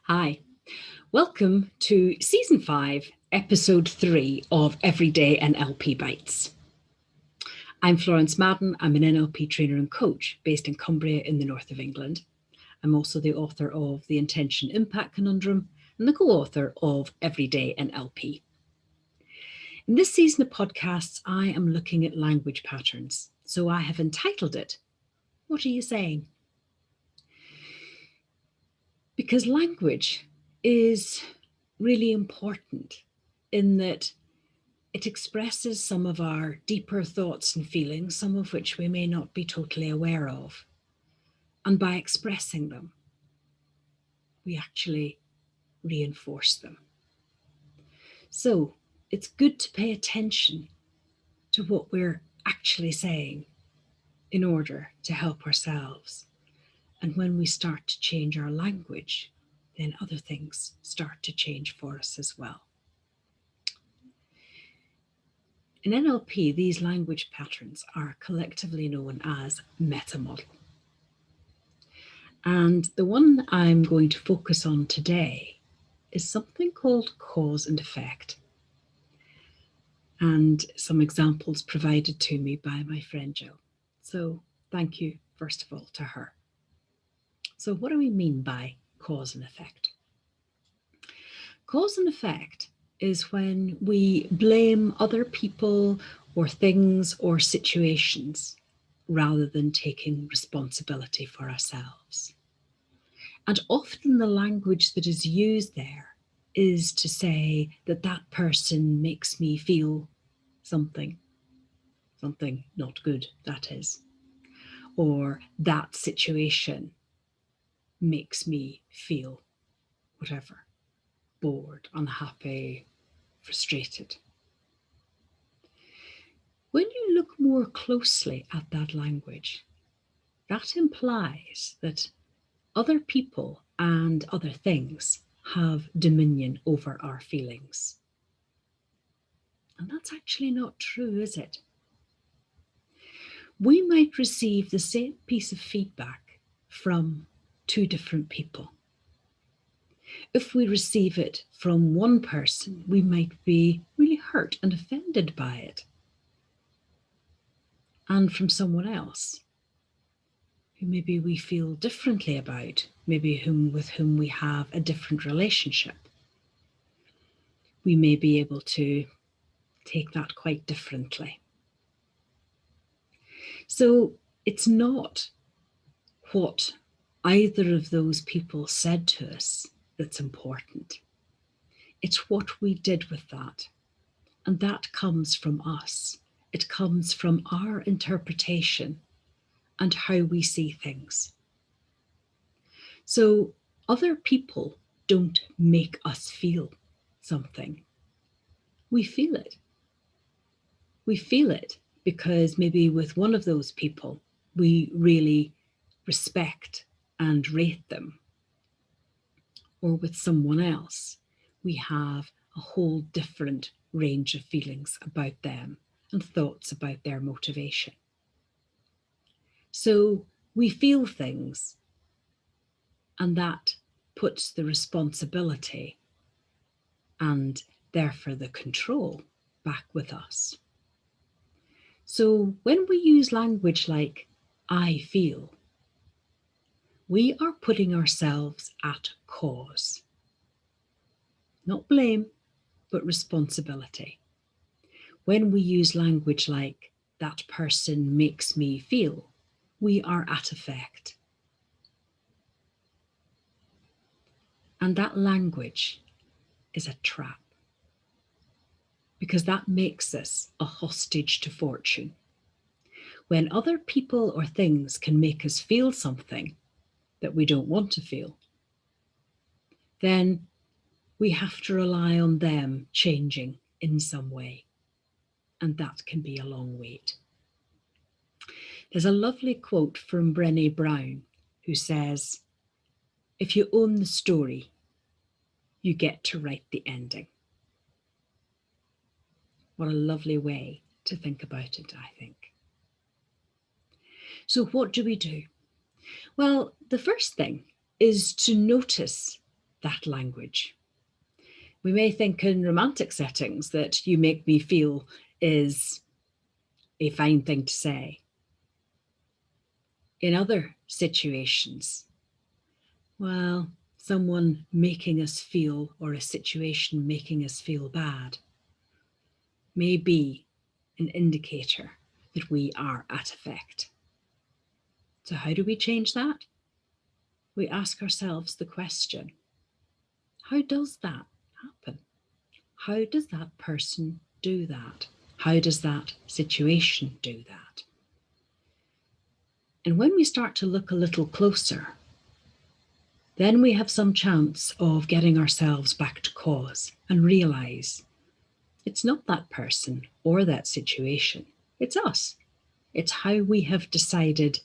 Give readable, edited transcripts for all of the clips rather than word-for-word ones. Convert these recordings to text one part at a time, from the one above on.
Hi, welcome to Season 5, Episode 3 of Everyday NLP Bites. I'm Florence Madden. I'm an NLP trainer and coach based in Cumbria in the north of England. I'm also the author of The Intention Impact Conundrum and the co-author of Everyday NLP. In this season of podcasts, I am looking at language patterns. So I have entitled it, What Are You Saying? Because language is really important in that it expresses some of our deeper thoughts and feelings, some of which we may not be totally aware of. And by expressing them, we actually reinforce them. So it's good to pay attention to what we're actually saying in order to help ourselves. And when we start to change our language, then other things start to change for us as well. In NLP, these language patterns are collectively known as meta-model. And the one I'm going to focus on today is something called cause and effect. And some examples provided to me by my friend Jill. So thank you, first of all, to her. So what do we mean by cause and effect? Cause and effect is when we blame other people or things or situations rather than taking responsibility for ourselves. And often the language that is used there is to say that that person makes me feel something not good, that is, or that situation makes me feel whatever, bored, unhappy, frustrated. When you look more closely at that language, that implies that other people and other things have dominion over our feelings. And that's actually not true, is it? We might receive the same piece of feedback from two different people. If we receive it from one person, we might be really hurt and offended by it. And from someone else, who maybe we feel differently about, maybe with whom we have a different relationship, we may be able to take that quite differently. So it's not what either of those people said to us that's important. It's what we did with that. And that comes from us. It comes from our interpretation and how we see things. So other people don't make us feel something. We feel it. We feel it because maybe with one of those people, we really respect and rate them. Or with someone else, we have a whole different range of feelings about them and thoughts about their motivation. So we feel things, and that puts the responsibility and therefore the control back with us. So when we use language like I feel, we are putting ourselves at cause. Not blame, but responsibility. When we use language like that person makes me feel, we are at effect. And that language is a trap, because that makes us a hostage to fortune. When other people or things can make us feel something that we don't want to feel, then we have to rely on them changing in some way. And that can be a long wait. There's a lovely quote from Brené Brown who says, if you own the story, you get to write the ending. What a lovely way to think about it, I think. So what do we do? Well, the first thing is to notice that language. We may think in romantic settings that "you make me feel" is a fine thing to say. In other situations, well, someone making us feel, or a situation making us feel bad, may be an indicator that we are at effect. So how do we change that? We ask ourselves the question, how does that happen? How does that person do that? How does that situation do that? And when we start to look a little closer, then we have some chance of getting ourselves back to cause and realize it's not that person or that situation, it's us. It's how we have decided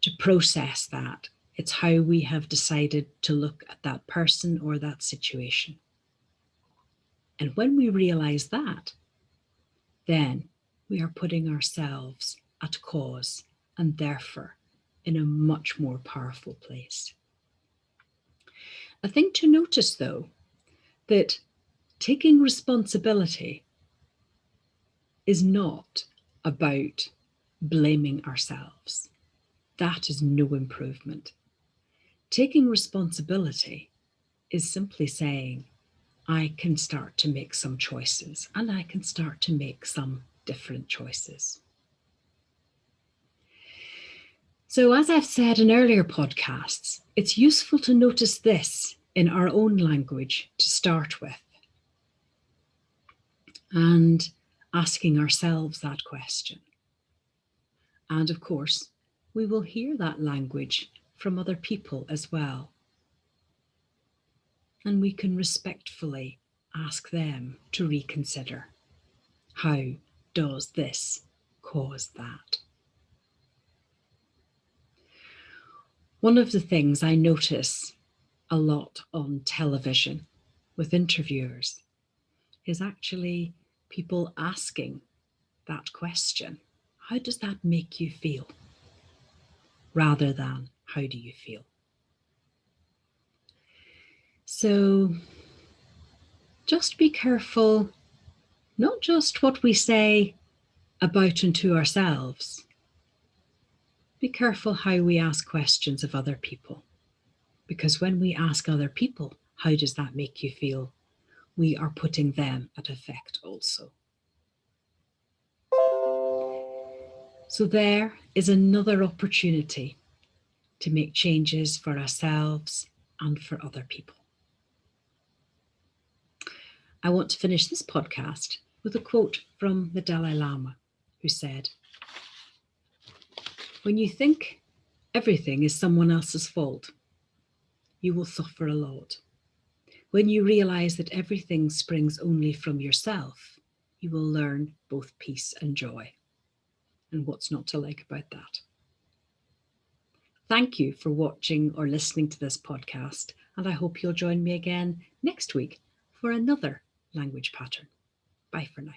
to process that. It's how we have decided to look at that person or that situation. And when we realize that, then we are putting ourselves at cause and therefore in a much more powerful place. A thing to notice, though, that taking responsibility is not about blaming ourselves. That is no improvement. Taking responsibility is simply saying, I can start to make some choices, and I can start to make some different choices. So, as I've said in earlier podcasts, it's useful to notice this in our own language to start with, and asking ourselves that question. And of course, we will hear that language from other people as well. And we can respectfully ask them to reconsider. How does this cause that? One of the things I notice a lot on television with interviewers is actually people asking that question, how does that make you feel? Rather than, how do you feel? So just be careful, not just what we say about and to ourselves. Be careful how we ask questions of other people. Because when we ask other people, how does that make you feel? We are putting them at effect also. So there is another opportunity to make changes for ourselves and for other people. I want to finish this podcast with a quote from the Dalai Lama, who said, "When you think everything is someone else's fault, you will suffer a lot. When you realize that everything springs only from yourself, you will learn both peace and joy." And what's not to like about that? Thank you for watching or listening to this podcast, and I hope you'll join me again next week for another language pattern. Bye for now.